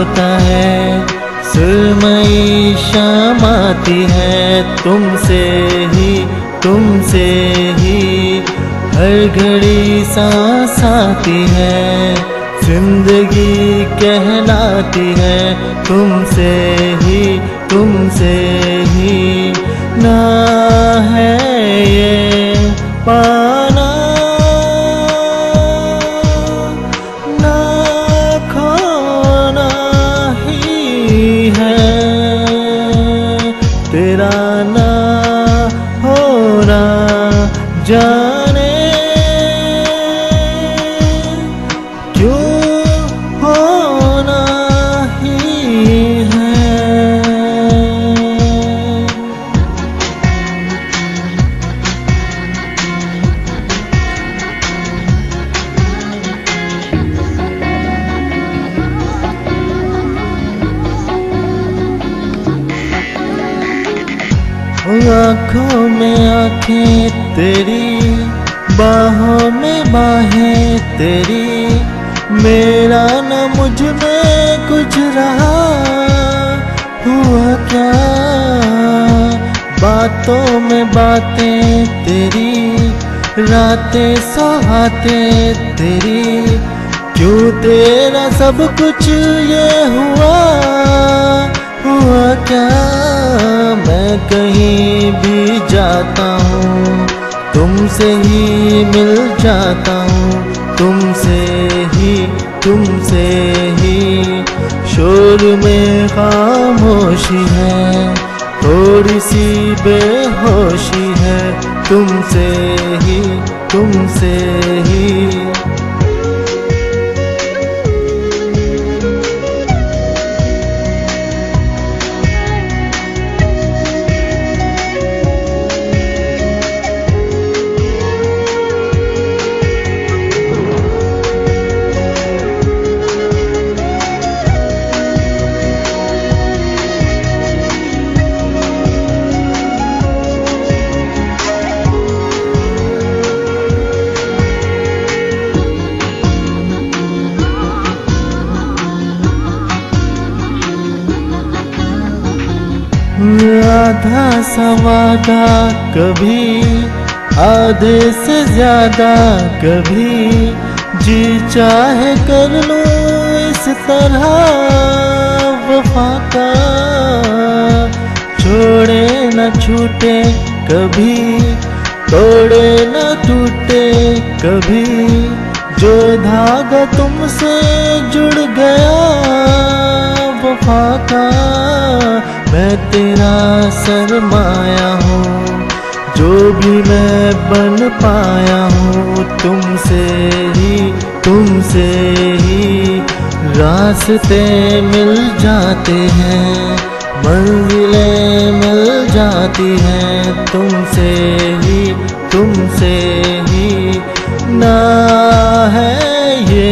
होता है, सुरमई शाम आती है, तुमसे ही हर घड़ी सांस आती है, जिंदगी कहलाती है, तुमसे ही ना है ये पाना, ना खोना ही है, तेरा ना होना जाने क्यों होना ही है। आँखों में आँखें तेरी, बाहों में बाहें तेरी, मेरा न मुझ में कुछ रहा, हुआ क्या बातों में बातें तेरी, रातें सुहातें तेरी, क्यों तेरा सब कुछ ये हुआ क्या। मैं कहीं भी जाता हूँ, तुमसे ही मिल जाता हूँ, तुमसे ही शोर में खामोशी है, थोड़ी सी बेहोशी है, तुमसे ही आधा सवादा कभी आधे से ज्यादा, कभी जी चाहे कर लूं इस तरह वफा का, छोड़े न छूटे कभी, तोड़े न टूटे कभी, जो धागा तुमसे जुड़ गया वफा का, मैं तेरा सरमाया हूँ, जो भी मैं बन पाया हूँ, तुमसे ही रास्ते मिल जाते हैं, मंजिलें मिल जाती हैं, तुमसे ही ना है ये